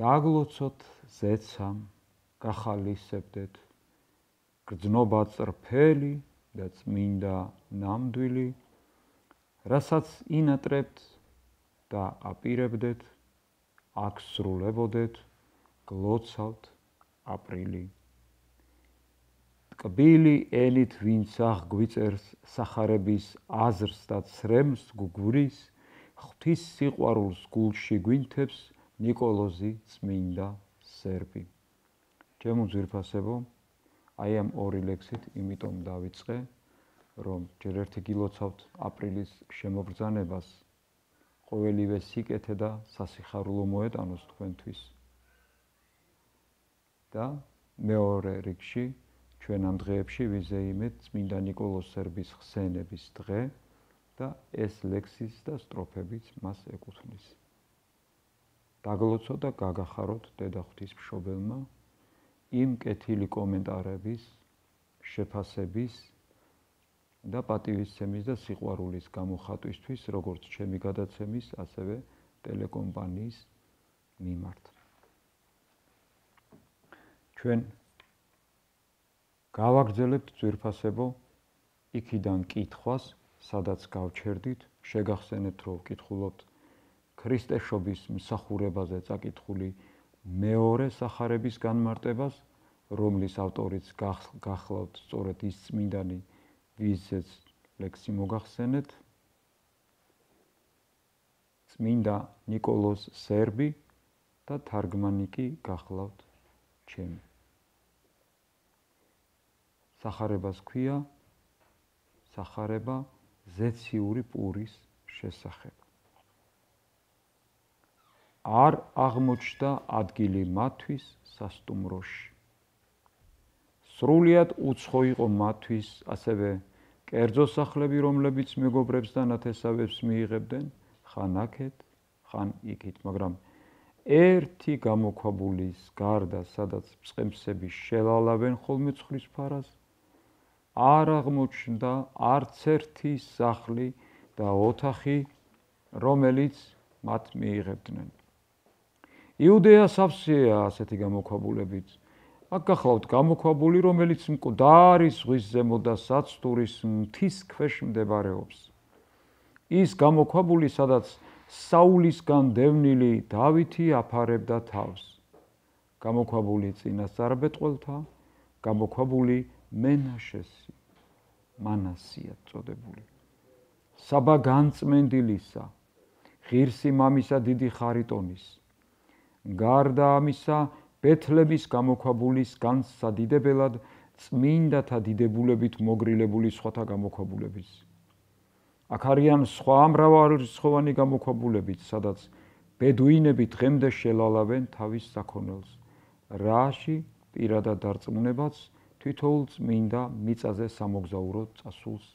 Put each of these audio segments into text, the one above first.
დაგლოცოთ ზეცამ, გახალისებდეთ, გრძნობა წრფელი და წმინდა ნამდვილი, რასაც ინატრებთ და აპირებდეთ, აქ სრულებოდეთ, გლოცავთ აპრილი. ტკბილი ენით ვინც აღგვიწერს სახარების აზრს და ცრემს გგვრის, ღვთის სიყვარულს გულში გვინთებს ნიკოლოზი წმინდა სერბი. ჩემო ძვირფასებო, აი ამ ორი ლექსით იმიტომ დავიწყე, რომ ჯერ ერთი გილოცავთ აპრილის შემობრძანებას, ყოველივე სიკეთე და სასიხარულო მოეტანოს თქვენთვის. და მეორე რიგში ჩვენ ამ დღეებში ვიზეიმეთ წმინდა ნიკოლოზ სერბის ხსენების დღე და ეს ლექსის და სტროფებიც მას ეკუთვნის. დაგლოცოთ და გაგახაროთ დედა ღვთისმშობელმა იმ კეთილი კომენტარების, შეფასების და პატივისცემის და სიყვარულის გამოხატვისთვის, როგორც ჩემი გადაცემის, ასევე ტელეკომპანიის მიმართ. ჩვენ გავაგრძელებთ ძვირფასებო იქიდან კითხვას, სადაც გავჩერდით, შეგახსენეთ, რომ ვკითხულობთ ქრისტეშობის მსახურებაზე წაკითხული მეორე სახარების განმარტებას, რომლის ავტორიც გახლავთ სწორედ ის წმინდანი, ვისაც ლექსი მოგახსენეთ, წმინდა ნიკოლოზ სერბი და თარგმანი კი გახლავთ ჩემი. სახარებას ქვია სახარება ზეციური პურის შესახებ. არ აღმოჩნდა ადგილი მათთვის სასტუმროში. სრულიად უცხო იყო მათთვის ასევე კერძო სახლები, რომლებიც მეგობრებს და ნათესავებს მიიღებდნენ ხან აქეთ, ხან იქით, მაგრამ ერთი გამოქვაბულის გარდა, სადაც წყემსები შელალავენ ხოლმე ცხრის ფარას, არ აღმოჩნდა არც ერთი სახლი და ოთახი, რომელიც მათ მიიღებდნენ. იუდეა სავსეა ასეთი გამოქვაბულებით. აქ გახლავთ გამოქვაბული, რომელიც მკვდარი ზღვის ზემო და საცტურის მთის ქვეშ მდებარეობს. ის გამოქვაბული, სადაც საულისგან დევნილი დავითი აფარებდა თავს. გამოქვაბული წინასწარბეტყველთა, გამოქვაბული მენაშესი, მანასია წოდებული. საბა განწმენდილისა, ღირსი მამისა დიდი ხარიტონის. გარდა ამისა, ბეთლემის გამოქვაბულის განსადიდებელად წმინდათა დიდებულებით მოგრილებული სხვათა გამოქვაბულებიც. აქ არიან სხვა მრავალრიცხოვანი გამოქვაბულებიც, სადაც ბედუინები დღემდე შელალავენ თავის საქონელს, რაში პირადად დარწმუნებაც თითოეულ წმინდა მიწაზე სამოგზაურო წასულს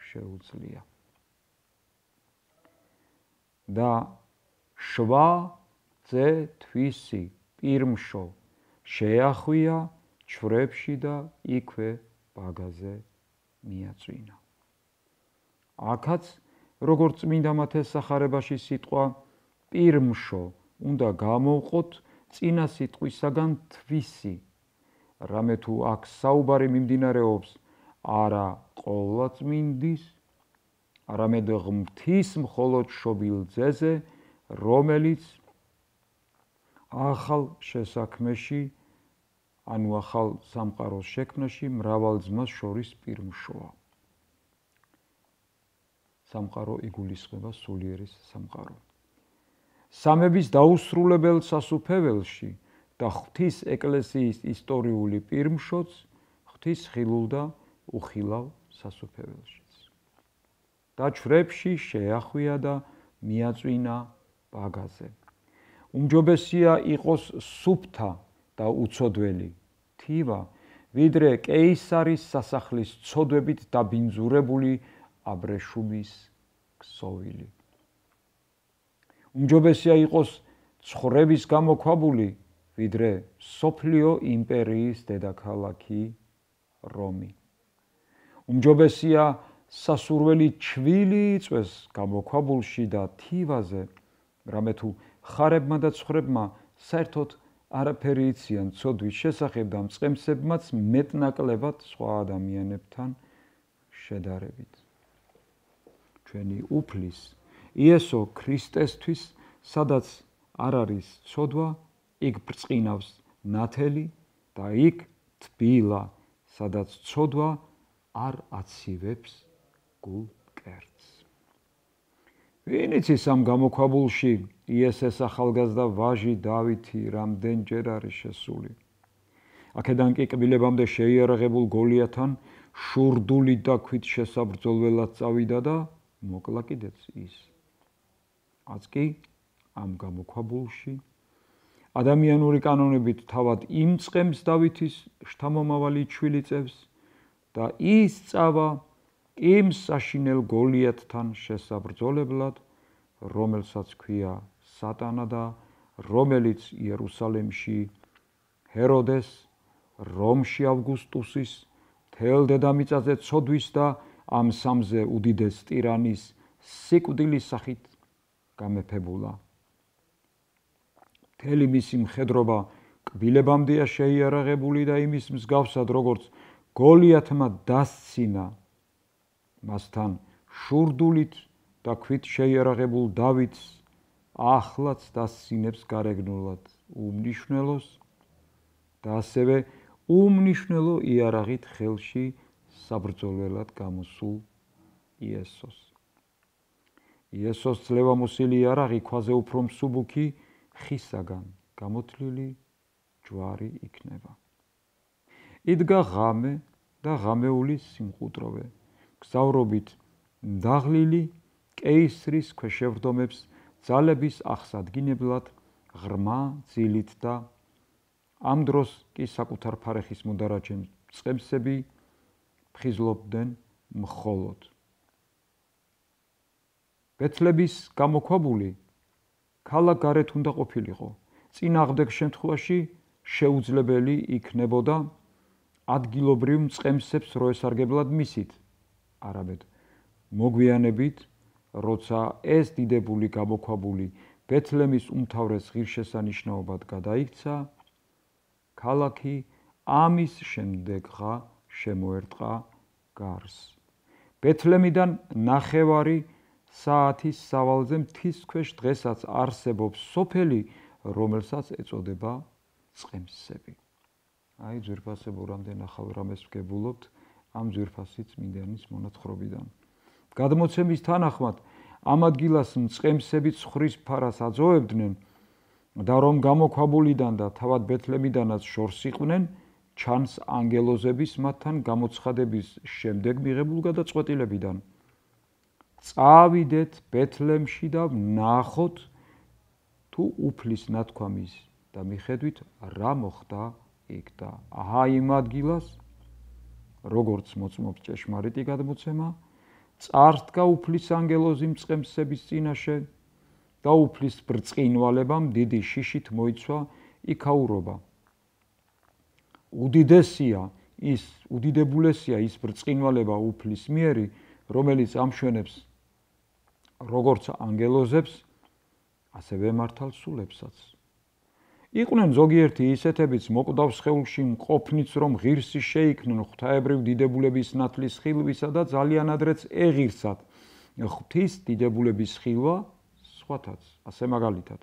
შეუძლია. და შვა ძე თვისი პირმშო შეახვია ჩვრებში და იქვე ბაგაზე მიაწვინა. აქაც, როგორც წმინდა მათეს სახარებაში სიტყვა პირმშო უნდა გამოვყოთ წინა სიტყვისაგან თვისი, რამე თუ აქ საუბარი მიმდინარეობს არა ყოვლადწმინდის, არამედ ღმრთის მხოლოდ შობილ ძეზე, რომელიც ახალ შესაქმეში, ანუ ახალ სამყაროს შექმნაში მრავალ ძმას შორის პირმშოა. სამყარო იგულისხმება სულიერის სამყარო. სამების დაუსრულებელ სასუფეველში და ღვთის ეკლესიის ისტორიული პირმშოც ღვთის ხილულ და უხილავ სასუფეველშიც. და ჩვრებში შეახვია და მიაწვინა ბაგაზე. უმჯობესია იყოს სუფთა და უცოდველი თივა, ვიდრე კეისარის სასახლის ცოდვებით დაბინძურებული აბრეშუმის ქსოვილი. უმჯობესია იყოს ცხოვრების გამოქვაბული, ვიდრე სოფლიო იმპერიის დედაქალაქი რომი. უმჯობესია სასურველი ჩვილი იწვეს გამოქვაბულში და თივაზე, რამე თუ ხარებმა და ცხვრებმა საერთოდ არაფერი იციან ცოდვის შესახებ და მწყემსებმაც მეტნაკლებად სხვა ადამიანებთან შედარებით. ჩვენი უფლის იესო ქრისტესთვის, სადაც არ არის ცოდვა, იქ ბრწყინავს ნათელი და იქ თბილა, სადაც ცოდვა არ აცივებს გულ მკერდს. ვინ იცის ამ გამოქვაბულში იესეს ახალგაზრდა ვაჟი დავითი რამდენჯერ არის შესული? აქედან კი კბილებამდე შეიარაღებულ გოლიათთან შურდული დაქვით შესაბრძოლველად წავიდა და მოკლა კიდეც ის. აც კი ამ გამოქვაბულში ადამიანური კანონებით თავად იმ წყემს დავითის შთამომავალი ჩვილი წევს და ის წავა იმ საშინელ გოლიათთან შესაბრძოლებლად, რომელსაც ქვია სატანა და რომელიც იერუსალიმში ჰეროდეს, რომში ავგუსტუსის, მთელ დედამიწაზე ცოდვის და ამ სამზე უდიდეს ტირანის სიკვდილის სახით გამეფებულა. მთელი მისი მხედრობა კბილებამდეა შეიარაღებული და იმის მსგავსად, როგორც გოლიათმა დასცინა, მასთან შურდულით და ქვით შეიარაღებულ დავითს ახლაც დასცინებს გარეგნულად უმნიშვნელოს და ასევე უმნიშვნელო იარაღით ხელში საბრძოლველად გამოსულ იესოს. იესოს ძლევამოსილი იარაღი ქვაზე უფრო მსუბუქი ხისაგან გამოთლილი ჯვარი იქნება. იდგა ღამე და ღამეულის სიმყუდროვე, გზავრობით დაღლილი კეისრის ქვეშევრდომებს ძალების აღსადგინებლად ღრმა ძილით და ამ დროს კი საკუთარ ფარეხის მოდარაჯე მწყემსები ფხიზლობდნენ მხოლოდ. ბეთლების გამოქვაბული ქალაქ გარეთ უნდა ყოფილიყო. წინააღმდეგ შემთხვევაში შეუძლებელი იქნებოდა ადგილობრივ მწყემსებს რო ესარგებლად მისით. არამედ მოგვიანებით, როცა ეს დიდებული გამოქვაბული ბეთლემის უმთავრეს ღირსშესანიშნაობად გადაიქცა, ქალაქი ამის შემდეგღა შემოერტყა გარს. ბეთლემიდან ნახევარი საათის სავალზე მთის ქვეშ დღესაც არსებობს სოფელი, რომელსაც ეწოდება წყემსები. აი ძვირფასებო, რამდენ ახალ რამეს ვგებულობთ ამ ძვირფასი წმინდანის მონათხრობიდან. გადმოცემის თანახმად, ამ ადგილას მწყემსები ცხრის ფარას აძოვებდნენ და რომ გამოქვაბულიდან და თავად ბეთლემიდანაც შორს იყვნენ, ჩანს ანგელოზების მათთან გამოცხადების შემდეგ მიღებულ გადაწყვეტილებიდან. წავიდეთ ბეთლემში და ვნახოთ თუ უფლის ნათქვამის და მიხედვით რა მოხდა იქ და აჰა იმ ადგილას, როგორც მოწმობს ჭეშმარიტი გადმოცემა, წარდგა უფლის ანგელოზი მწყემსების წინაშე და უფლის ბრწყინვალებამ დიდი შიშით მოიცვა იქაურობა. უდიდებულესია ის ბრწყინვალება უფლის მიერი, რომელიც ამშვენებს როგორც ანგელოზებს, ასევე მართალსულებსაც. იყვნენ ზოგიერთი ისეთებიც მოკვდავ სხეულში მყოფნიც, რომ ღირსი შეიქნენ ღვთაებრივ დიდებულების ნათლის ხილვისა და ძალიან ადრეც ეღირსათ ღვთის დიდებულების ხილვა სხვათაც, ასე მაგალითად.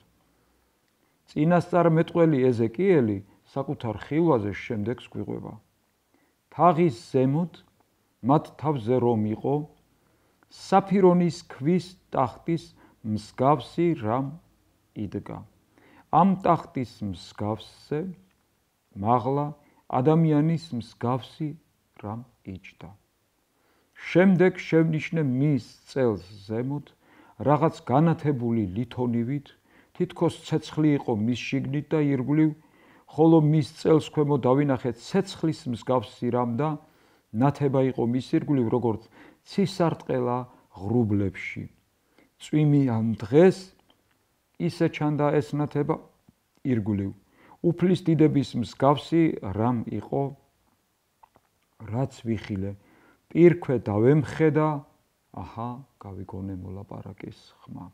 წინასწარმეტყველი ეზეკიელი საკუთარ ხილვაზე შემდეგს გვიყვება. თაღის ზემოთ მათ თავზე რომ იყო საფირონის ქვის ტახტის მსგავსი რამ იდგა. ამ ტახტის მსგავსზე მაღლა ადამიანის მსგავსი რამ იჯდა. შემდეგ შევნიშნე მის წელს ზემოთ რაღაც განათებული ლითონივით, თითქოს ცეცხლი იყო მის შიგნით და ირგვლივ, ხოლო მის წელს ქვემო დავინახე ცეცხლის მსგავსი რამ და ნათება იყო მის ირგვლივ, როგორც ცისარტყელა ღრუბლებში. წვიმიან დღეს ისე ჩანდა ეს ნათება ირგვლივ. უფლის დიდების მსგავსი რამ იყო, რაც ვიხილე, პირქვე დავემხედა, აჰა, გავიგონე მოლაპარაკის ხმა.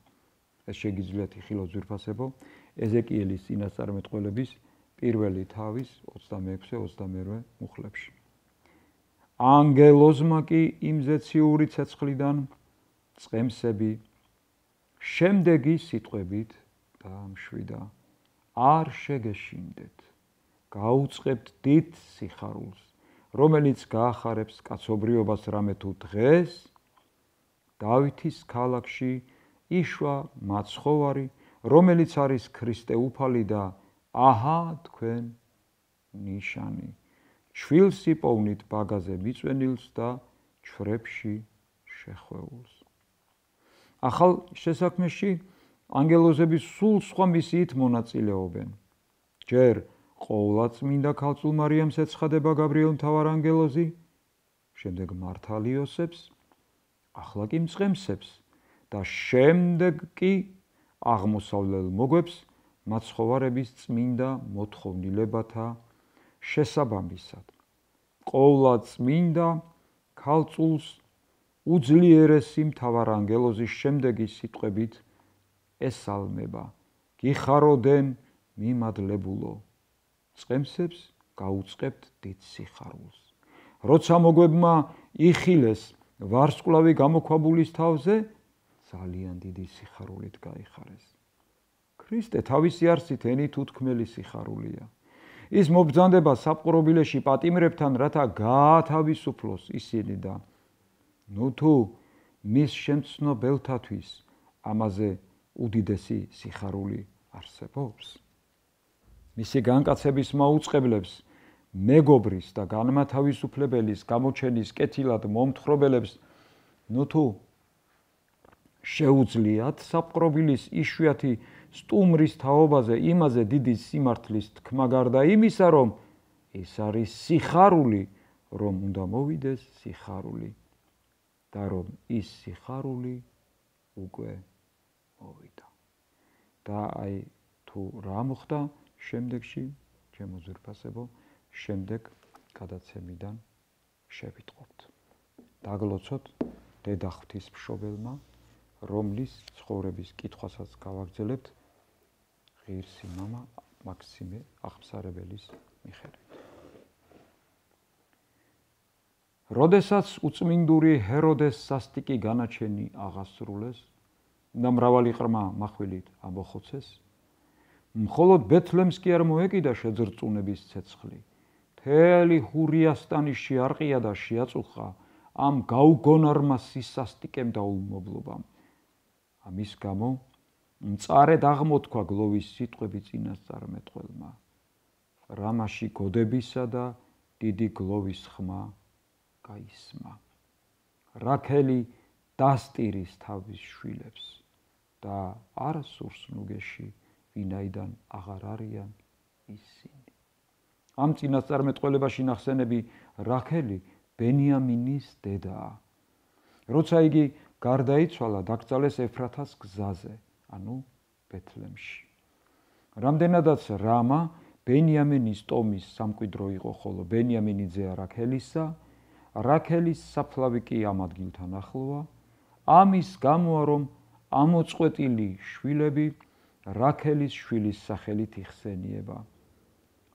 ეს შეგიძლიათ იხილოთ ძვირფასებო, ეზეკიელის წინასწარმეტყველების პირველი თავის 26-28 მუხლებში. ანგელოზმა კი იმ ზეციური ცეცხლიდან წყემსები შემდეგი სიტყვებით დაამშვიდა: არ შეგეშინდეთ, გაუწყებთ დიდ სიხარულს, რომელიც გაახარებს კაცობრიობას, რამე თუ დღეს დავითის ქალაქში იშვა მაცხოვარი, რომელიც არის ქრისტე უფალი და აჰა თქვენ ნიშანი. ჩვილს იპოვნით ბაგაზე მიწვენილს და ჩვრებში შეხვეულს. ახალ შესაქმეში ანგელოზები სულ სხვა მისიით მონაწილეობენ. ჯერ ყოვლადწმინდა ქალწულ მარიამს ეცხადება გაბრიელ მთავარანგელოზი, შემდეგ მართალ იოსებს, ახლა კი მწყემსებს და შემდეგ კი აღმოსავლელ მოგებს მაცხოვარების წმინდა მოთხოვნილებათა შესაბამისად. ყოვლადწმინდა ქალწულს უძლიერესი მთავარანგელოზის შემდეგი სიტყვებით ესალმება: გიხაროდენ მიმადლებულო, წყემსებს გაუწყებთ დიდ სიხარულს. როცა მოგებმა იხილეს ვარსკვლავი გამოქვაბულის თავზე, ძალიან დიდი სიხარულით გაიხარეს. ქრისტე თავისი არსით ენით უთქმელი სიხარულია. ის მობრძანდება საპყრობილეში პატიმრებთან, რათა გაათავისუფლოს ისინი და თუ მის შემცნობელთათვის ამაზე უდიდესი სიხარული არსებობს. მისი განკაცების მაუწყებლებს, მეგობრის და განმათავისუფლებელის გამოჩენის კეთილად მომთხრობელებს თუ შეუძლიათ საპყრობილის იშვიათი სტუმრის თაობაზე იმაზე დიდი სიმართლის თქმა გარდა იმისა, რომ ეს არის სიხარული, რომ უნდა მოვიდეს სიხარული და რომ ის სიხარული უკვე მოვიდა. და თუ რა მოხდა შემდეგში, ჩემო ძვირფასებო, შემდეგ გადაცემიდან შევიტყობთ. დაგლოცოთ დედა ღვთისმშობელმა, რომლის ცხოვრების კითხვასაც გავაგრძელებთ ღირსი მამა მაქსიმე აღმსარებელის მიხედვით. როდესაც უწმინდური ჰეროდეს სასტიკი განაჩენი აღასრულეს და მრავალი ყრმა מחვილით ამოხოცეს, მხოლოდ ბეთლემს კი არ მოეკიდა შეძრწუნების ცეცხლი. მთელი ჰურიასტანი შეარყია და შეაწუხა ამ გაუგონარმა სისასტიკემ და ულმობლობამ. ამის გამო მწარედ აღმოთქვა გლოვის სიტყვები წინასწარმეტყველმა: რამაში გოდებისა და დიდი გლოვის ხმა გაისმა. რაქელი დასტირის თავის შვილებს და არ სურს ნუგეში, ვინაიდან აღარ არიან ისინი. ამ წინასწარმეტყველებაში ნახსენები რაქელი ბენიამინის დედაა. როცა იგი გარდაიცვალა, დაკრძალეს ეფრათას გზაზე, ანუ ბეთლემში. რამდენადაც რამა ბენიამინის ტომის სამკვიდრო იყო, ხოლო ბენიამინი ძეა რაქელისა, რაქელის საფლავი კი ამ ადგილთან ახლოა, ამის გამოა, რომ ამოწყვეტილი შვილები რაქელის შვილის სახელით იხსენიება.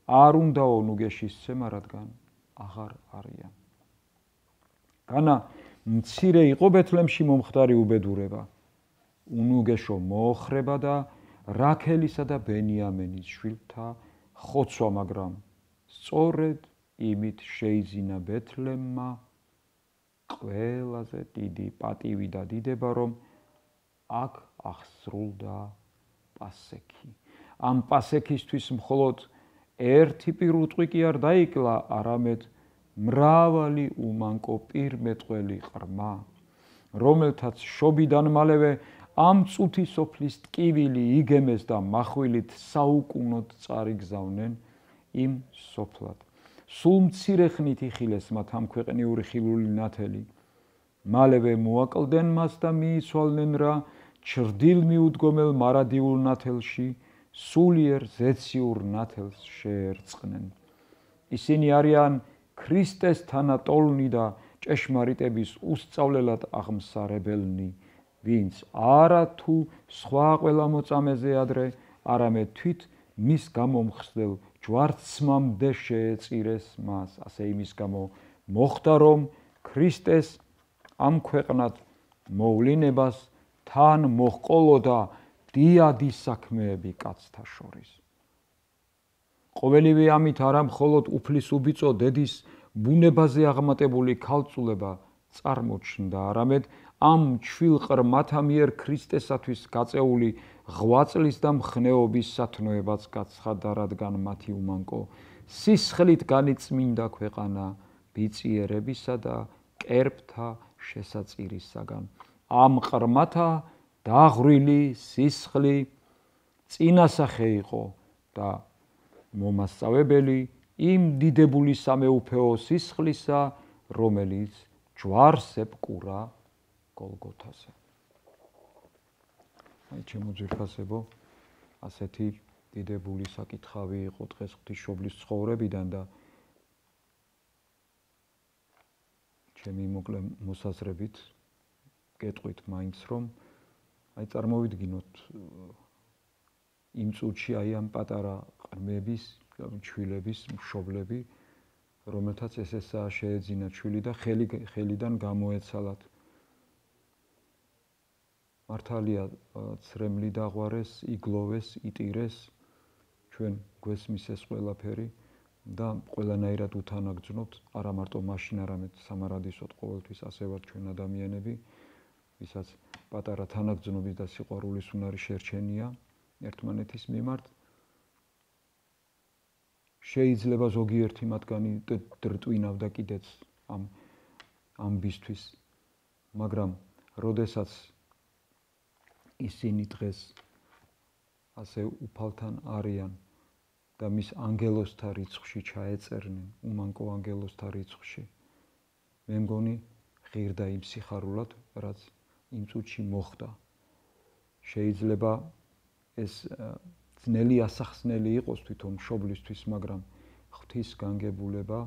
არ უნდაო ნუგეშის ცემა, რადგან აღარ არიან. განა მცირე იყო ბეთლემში მომხდარი უბედურება, უნუგეშო მოოხრება და რაქელისა და ბენიამინის შვილთა ხოცვა, მაგრამ სწორედ იმით შეიძინა ბეთლემმა ყველაზე დიდი პატივი და დიდება, რომ აქ აღსრულდა პასექი. ამ პასექისთვის მხოლოდ ერთი პირუტყვი კი არ დაიკლა, არამედ მრავალი უმანკო პირმეტყველი ყრმა, რომელთაც შობიდან მალევე ამ წუთი სოფლის ტკივილი იგემეს და מחვილით საუკუნოდ წარიგზავნენ იმ სოფლად. სულ მცირე ხნით იხილეს მათ ამ ქვეყნიური ხილული ნათელი. მალევე მოაკლდნენ მას და მიიცვალნენ რა ჩრდილ მიუდგომელ მარადიულ ნათელში, სულიერ ზეციურ ნათელს შეერწყნენ. ისინი არიან ქრისტეს თანატოლნი და ჭეშმარიტების უსწავლელად აღმსარებელნი, ვინც არა თუ სხვა ყველა მოწამეზე ადრე არამედ თვით მის გამომხსნელ ჯვარცმამდე შეეწირეს მას. ასე იმის გამო მოხდა, რომ ქრისტეს ამ ქვეყნად მოვლინებას თან მოჰყოლოდა დიადი საქმეები კაცთა შორის. ყოველივე ამით არა მხოლოდ უფლის უბიწო დედის ბუნებაზე აღმატებული ქალწულება წარმოჩნდა, არამედ ამ ჩვილყრმათა მიერ ქრისტესათვის გაწეული ღვაწლის და მხნეობის სათნოებაც გაცხადდა, რადგან მათი უმანკო სისხლით განიწმინდა ქვეყანა ბიწიერებისა და კერპთა შესაწირისაგან. ამ ყრმათა დაღვრილი სისხლი წინასახე იყო და მომასწავებელი იმ დიდებული სამეუფეო სისხლისა, რომელიც ჯვარს ებკურა გოლგოთაზე. ჩემო ძვირფასებო, ასეთი დიდებული საკითხავი იყო დღეს ღვთისმშობლის ცხოვრებიდან და ჩემი მოკლე მოსაზრებით გეტყვით მაინც, რომ წარმოვიდგინოთ იმ წუთში ამ პატარა ყრმების, ჩვილების მშობლები, რომელთაც ესეა შეეძინა ჩვილი და ხელიდან გამოეცალათ. მართალია ცრემლი დაღვარეს, იგლოვეს, იტირეს, ჩვენ გვესმის ეს ყველაფერი და ყველანაირად უთანაგრძნობთ, არა მარტო მაშინ, არამედ სამარადისოდ ყოველთვის ასე ვართ ჩვენ ადამიანები, ვისაც პატარა თანაგრძნობის და სიყვარულის უნარი შერჩენია ერთმანეთის მიმართ. შეიძლება ზოგიერთი მათგანი დრტვინავდა კიდეც ამ ამბისთვის, მაგრამ როდესაც ისინი დღეს ასე უფალთან არიან და მის ანგელოზთა რიცხვში ჩაეწერნენ, უმანკო ანგელოზთა რიცხვში, მე მგონი ღირდა იმ სიხარულად, რაც იმ წუთში მოხდა. შეიძლება ეს ძნელი ასახსნელი იყოს თვითონ მშობლისთვის, მაგრამ ღვთის განგებულება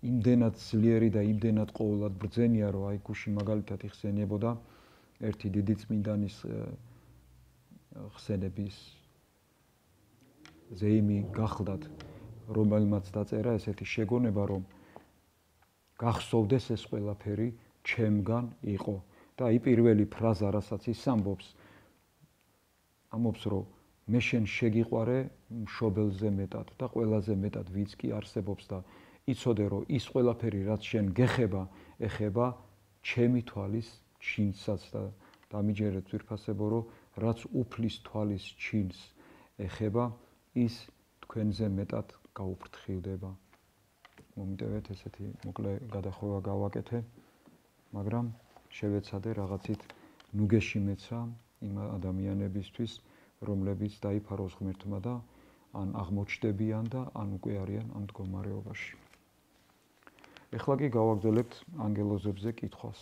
იმდენად ძლიერი და იმდენად ყოველად ბრძენია, რომ აი გუში მაგალითად იხსენიებოდა ერთი დიდი წმინდანის ხსენების ზეიმი გახლდათ, რომელმაც დაწერა ესეთი შეგონება, რომ გახსოვდეს ეს ყველაფერი ჩემგან იყო. და აი პირველი ფრაზა, რასაც ის ამბობს, რომ მე შენ შეგიყვარე მშობელზე მეტად და ყველაზე მეტად ვიც კი არსებობს და იცოდე, რომ ის ყველაფერი, რაც შენ გეხება, ეხება ჩემი თვალის ჩინსაც და დამიჯერეთ ძვირფასებო, რომ რაც უფლის თვალის ჩინს ეხება, ის თქვენზე მეტად გაუფრთხილდება. მომიტევეთ ესეთი მოკლე გადახვევა გავაკეთე, მაგრამ შევეცადე რაღაცით ნუგეში მეცრა იმ ადამიანებისთვის, რომლებიც დაიფაროს ღმერთმა და ან აღმოჩნდებიან და ან უკვე არიან ამ მდგომარეობაში. ეხლა კი გავაგრძელებთ ანგელოზებზე კითხვას.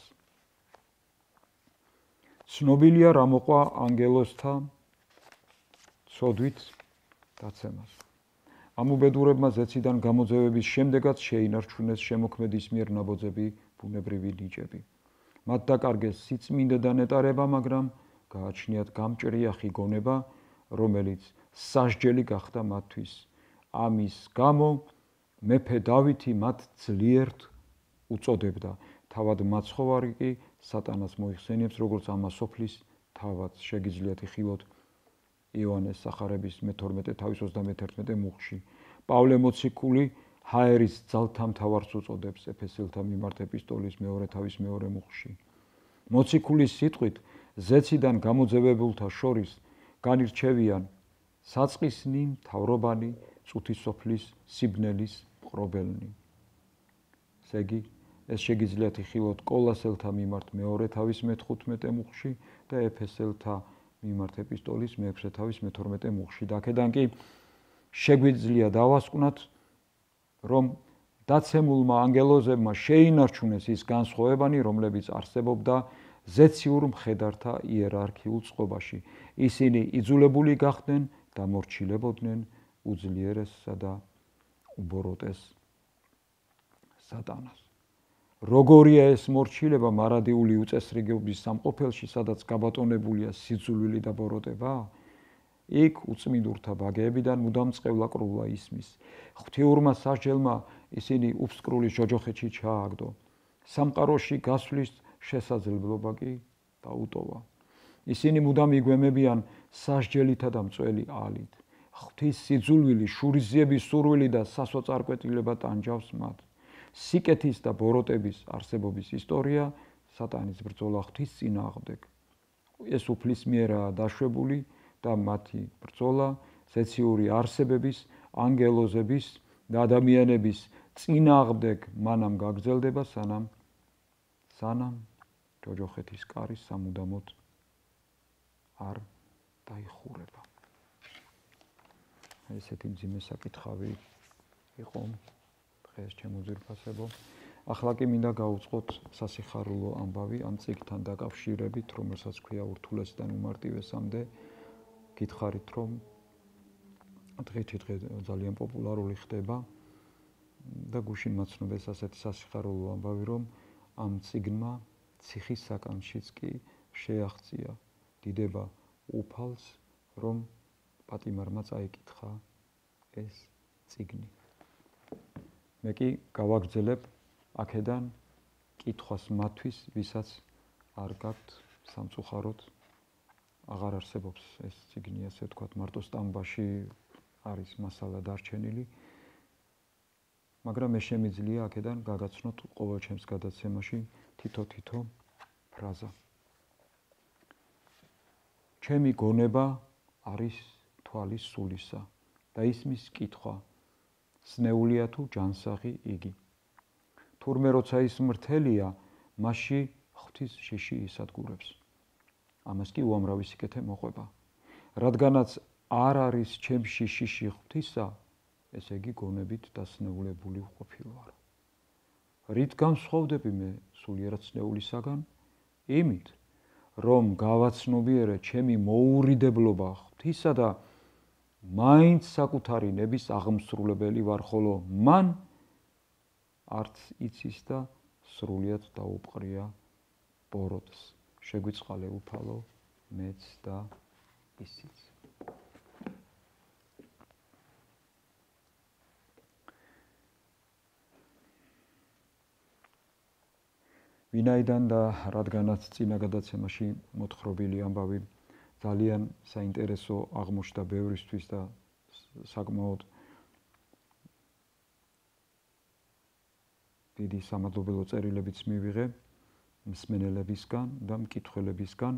ცნობილია რა მოყვა ანგელოზთა ცოდვით დაცემას. ამ უბედურებმა ზეციდან გამოძევების შემდეგაც შეინარჩუნეს შემოქმედის მიერ ნაბოძები ბუნებრივი ნიჭები. მათ დაკარგეს სიწმინდე და ნეტარება, მაგრამ გააჩნიათ გამჭრიახი გონება, რომელიც სასჯელი გახდა მათთვის. ამის გამო მეფე დავითი მათ ძლიერთ უწოდებდა. თავად მაცხოვარი კი სატანას მოიხსენიებს, როგორც ამას სოფლის თავად. შეგიძლიათ იხილოთ იოანეს სახარების მე-12 თავის 31 მუხლში. პავლე მოციქული ჰაერის ძალთამთავარს უწოდებს ეფესელთა მიმართ ეპისტოლის 2 თავის 2 მუხლში. მოციქულის სიტყვით ზეციდან გამოძევებულთა შორის განირჩევიან საწყისნი, მთავრობანი, წუთისოფლის, სიბნელის მყრობელნი. ესე იგი, ეს შეგიძლიათ იხილოთ კოლასელთა მიმართ 2 თავის მე-15 მუხლში და ეფესელთა მიმართ ეპისტოლის 6 თავის მე-12 მუხლში. და აქედან კი შეგვიძლია დავასკვნათ, რომ დაცემულმა ანგელოზებმა შეინარჩუნეს ის განსხვავებანი, რომლებიც არსებობდა ზეციურ მხედართა იერარქიულ წყობაში. ისინი იძულებული გახდნენ დამორჩილებოდნენ უძლიერესსა და უბოროტეს სატანას. როგორია ეს მორჩილება მარადიული უწესრიგობის სამყოფელში, სადაც გაბატონებულია სიძულვილი და ბოროტება? იქ უწმინდურთა ბაგეებიდან მუდამ წყევლაკრულა ისმის. ღვთიურმა სასჯელმა ისინი უფსკრულის ჯოჯოხეთში ჩააგდო. სამყაროში გასვლის შესაძლებლობა კი დაუტოვა. ისინი მუდამ იგვემებიან სასჯელითა და მწველი ალით. ღვთის სიძულვილი, შურისძიების სურვილი და სასოწარკვეთილება ტანჯავს მათ. სიკეთის და ბოროტების არსებობის ისტორია სატანის ბრძოლა ღვთის წინააღმდეგ. ეს უფლის მიერაა დაშვებული და მათი ბრძოლა ზეციური არსებების, ანგელოზების და ადამიანების წინააღმდეგ მანამ გაგრძელდება, სანამ ჯოჯოხეთის კარი სამუდამოდ არ დაიხურება. ესეთი მძიმე საკითხავი იყო დღეს ჩემო ძვირფასებო. ახლა კი მინდა გავუწყოთ სასიხარულო ამბავი ამ წიგნთან დაკავშირებით, რომელსაც ქვია ურთულესიდან უმარტივესამდე. გითხარით, რომ დღითი დღე ძალიან პოპულარული ხდება და გუშინ მაცნობეს ასეთი სასიხარულო ამბავი, რომ ამ წიგნმა ციხის საკანშიც კი შეაღწია დიდება უფალს, რომ პატიმარმა წაიკითხა ეს წიგნი. მე კი გავაგრძელებ აქედან კითხვას მათთვის, ვისაც არ გაქვთ სამწუხაროდ აღარ არსებობს ეს წიგნი, ასე ვთქვათ, მარტო სტამბაში არის მასალა დარჩენილი, მაგრამ მე შემიძლია აქედან გაგაცნოთ ყოველ ჩემს გადაცემაში თითო ფრაზა. ჩემი გონება არის თვალის სულისა და ისმის კითხვა, სნეულია თუ ჯანსაღი იგი. თურმე როცა ის მრთელია, მასში ღვთის შიში ისადგურებს. ამას კი უამრავი სიკეთე მოყვება. რადგანაც არ არის ჩემში შიში ღვთისა, ესე იგი გონებით დასნეულებული ვყოფილვარ. რით განსხვავდები მე სულიერად სნეულისაგან? იმით, რომ გავაცნობიერე ჩემი მოურიდებლობა ღვთისა და მაინც საკუთარი ნების აღმსრულებელი ვარ, ხოლო მან არც იცის და სრულიად დაუპყრია ბოროტს. შეგვიწყალე უფალო, მეც და ისიც. ვინაიდან და რადგანაც წინა გადაცემაში მოთხრობილი ამბავი ძალიან საინტერესო აღმოჩნდა ბევრისთვის და საკმაოდ დიდი სამადლობელო წერილებიც მივიღე მსმენელებისგან და მკითხველებისგან.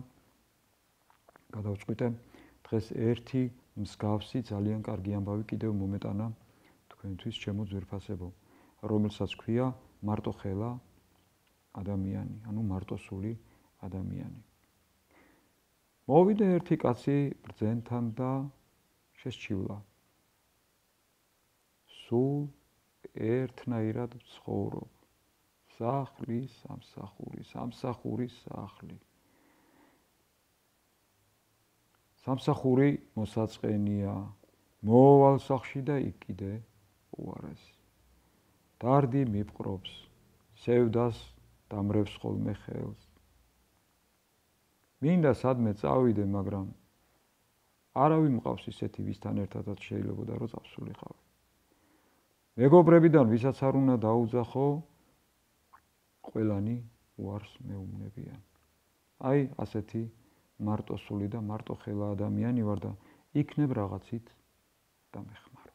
გადავწყვიტე დღეს ერთი მსგავსი ძალიან კარგი ამბავი კიდევ მომეტანა თქვენთვის, ჩემო ძვირფასებო, რომელსაც ქვია მარტოხელა ადამიანი, ანუ მარტოსული ადამიანი. მოვიდა ერთი კაცი ბრძენთან და შესჩივლა. სულ ერთნაირად ცხოვრობ. სახლი, სამსახური, სამსახური, სახლი. სამსახური მოსაწყენია, მოვალ სახლში და იქ კიდე უარეს. დარდი მიპყრობს, სევდას დამრევს ხოლმე ხელს. მინდა სადმე წავიდე, მაგრამ არავინ მყავს ისეთი, ვისთან ერთადაც შეიძლებოდა რომ წავსულიყავი. მეგობრებიდან ვისაც არ უნდა დაუძახო, ყველანი უარს მეუბნებიან. აი, ასეთი მარტოსული და მარტოხელა ადამიანი ვარ და იქნებ რაღაცით დამეხმარო.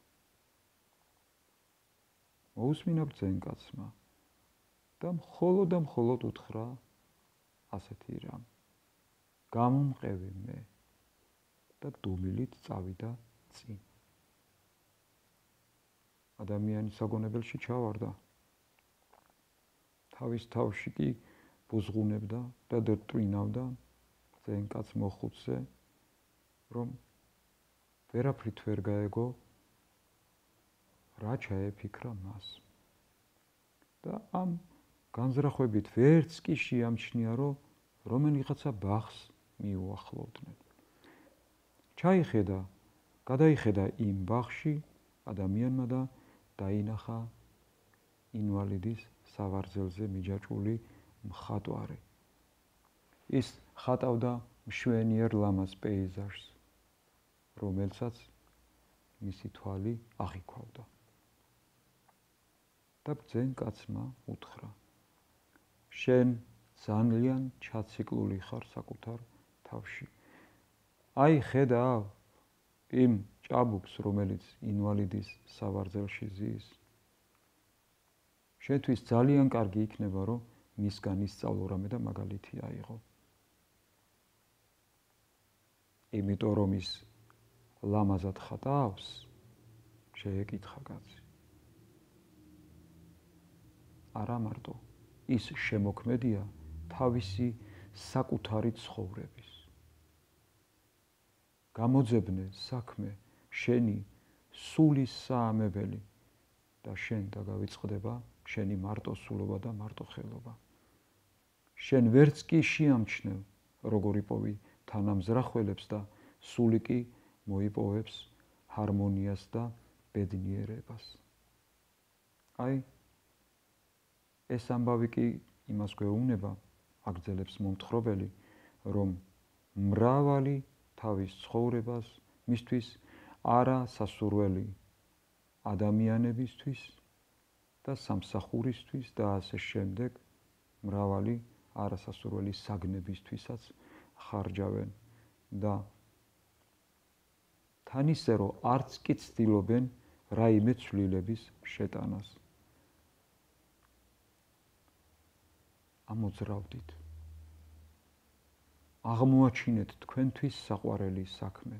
მოусმინა ბრძენკაცმა და მხოლოდ უთხრა ასეთი რამ. გამომყევი მე და დუმილით წავიდა წინ. ადამიანი საგონებელში ჩავარდა. თავის თავში კი ბუზღუნებდა და დტვინავდა ბრძენკაც მოხუცზე, რომ ვერაფრით ვერ გაეგო რა ჩაეფიქრა მას. და ამ განზრახვებით ვერც კი შეამჩნია, რომ რომელიღაცა ბახს მიუახლოვდნენ. გადაიხედა იმ ბახში ადამიანმა და დაინახა ინვალიდის სავარძელზე მიჯაჭვული მხატვარი. ის ხატავდა მშვენიერ ლამაზ პეიზაჟს, რომელსაც მისი თვალი აღიქვავდა. და ბრძენ კაცმა უთხრა: შენ ძალიან ჩაციკლული ხარ საკუთარ თავში. აი ხედავ იმ ჭაბუკს, რომელიც ინვალიდის სავარძელში ზის. შენთვის ძალიან კარგი იქნება, რომ მისგან ისწავლო რამე და მაგალითი აიღო. იმიტომ რომ ის ლამაზად ხატავს, შეეკითხა კაცი. არა მარტო, ის შემოქმედია თავისი საკუთარი ცხოვრების. გამოძებნე საქმე შენი სულის საამებელი და შენ დაგავიწყდება შენი მარტოსულობა და მარტოხელობა. შენ ვერც კი შეამჩნევ, როგორ იპოვი თანამზრახველებს და სული კი მოიპოვებს ჰარმონიას და ბედნიერებას. აი, ეს ამბავი კი იმას გვეუბნება, აგრძელებს მომთხრობელი, რომ მრავალი თავის ცხოვრებას მისთვის არა სასურველი ადამიანებისთვის და სამსახურისთვის და ასე შემდეგ მრავალი არასასურველი საგნებისთვისაც ხარჯავენ და თან ისე რომ არც კი ცდილობენ რაიმე ცვლილების შეტანას. ამოძრავდით. აღმოაჩინეთ თქვენთვის საყვარელი საქმე.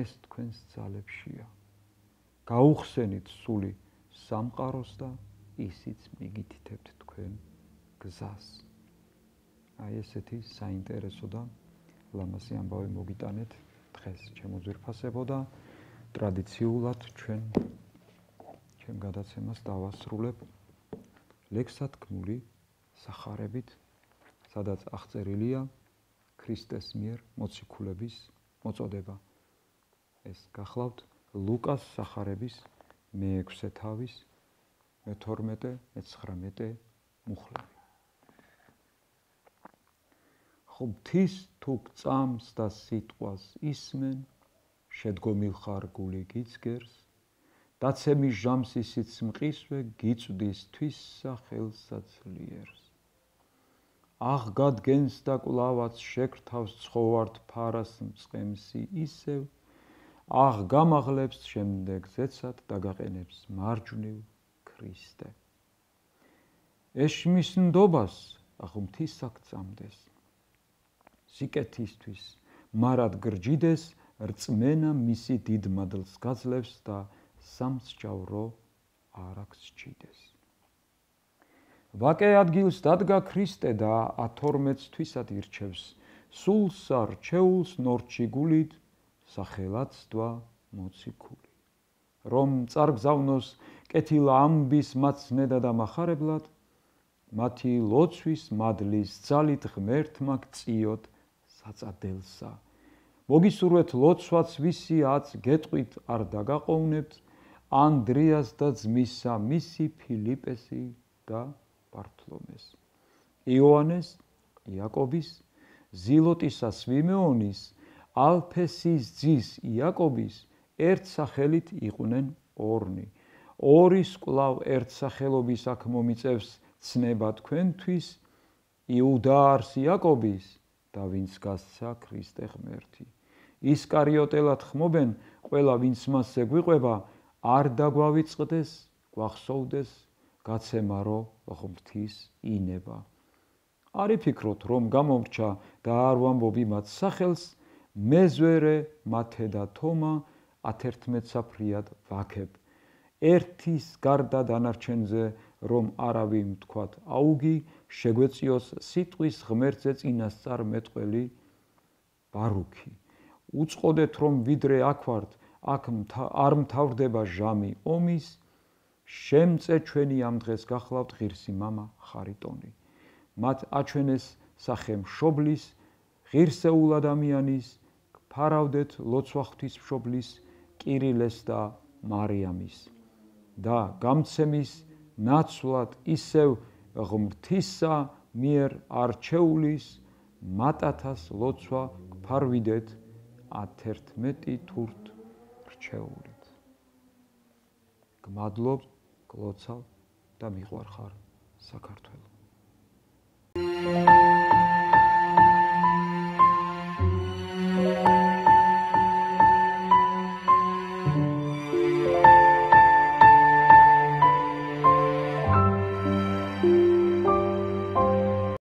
ეს თქვენს ძალებშია. გაუხსენით სული სამყაროს და ისიც მიგითითებთ თქვენ გზას. აი ესეთი საინტერესო და ლამაზი ამბავი მოგიტანეთ დღეს ჩემო ძვირფასებო და ტრადიციულად ჩემ გადაცემას დავასრულებ ლექსათქმული სახარებით, სადაც აღწერილია ქრისტეს მიერ მოციქულების მოწოდება. ეს გახლავთ ლუკას სახარების მე-6 თავის მე-12-მე-19 მუხლები. ხუბთის თუ წამს და სიტყვას ისმენ, შედგომილ ხარ გული გიცგერს, დაცემი ჟამს ისიც მყისვე გიწვდის თვისა ხელსაძლიერს. აღ გადგენს და კვლავაც შეკრთავს ცხოვართ ფარას მწყემსი ისევ, აღ გამაღლებს შემდეგ ზეცად დაგაყენებს მარჯვნივ ქრისტე. ეშმის ნდობას ღმთისაკ წამდეს. სიკეთისთვის მარად გრჯიდეს, რწმენა მისი დიდ მადლს გაძლევს და სამსჯავრო არაქს ჩიდეს. ვაკე ადგილს დადგა ქრისტე და 12 თვისად ირჩევს, სულსა რჩეულს ნორჩი გულით, სახელაცდვა მოციქული. რომ წარგზავნოს კეთილ ამბის მაცნედა და მახარებლად, მათი ლოცვის მადლის ძალით ღმერთმა გწიოთ საწადელსა. მოგისურვეთ ლოცვაც ვისი აც გეტყვით არ დაგაყოვნებთ, ანდრიას და ძმისა მისი ფილიპესი და ბართლომეს, იოანეს, იაკობის, ზილოტისა სვიმეონის, ალფესის ძის იაკობის ერთ სახელით იყვნენ ორნი. ორის კვლავ ერთ სახელობის აქ მომიწევს ცნება თქვენთვის, იუდა არს იაკობის და ვინც გასცა ქრისტე ღმერთი. ისკარიოტელად ხმობენ, ყველა ვინც მასზე გვიყვება, არ დაგვავიწყდეს, გვახსოვდეს გაცემა რო ღმრთის ინება. არ იფიქროთ, რომ გამომრჩა და არ ვამბობი მათ სახელს, მეზვერე მათე და თომა 11 საფრიად ვაქებ. ერთის გარდა დანარჩენზე რომ არავინ თქვათ აუგი, შეგვეწიოს სიტყვის ღმერთზე წინასწარ მეტყველი ბარუქი. უწყოდეთ რომ ვიდრე აქ ვართ, აქ არ მთავრდება ჟამი ომის, შემწე ჩვენი ამ დღეს გახლავთ ღირსი მამა ხარიტონი. მათ აჩვენეს სახე მშობლის, ღირსეულ ადამიანის, გფარავდეთ ლოცვა ღვთისმშობლის, კირილეს და მარიამის და გამცემის ნაცვლად ისევ ღმრთისა მიერ არჩეულის მატათას ლოცვა გფარვიდეთ 11 თურთ რჩეულით. გმადლობ, გლოცავ და მიყვარხარ საქართველო.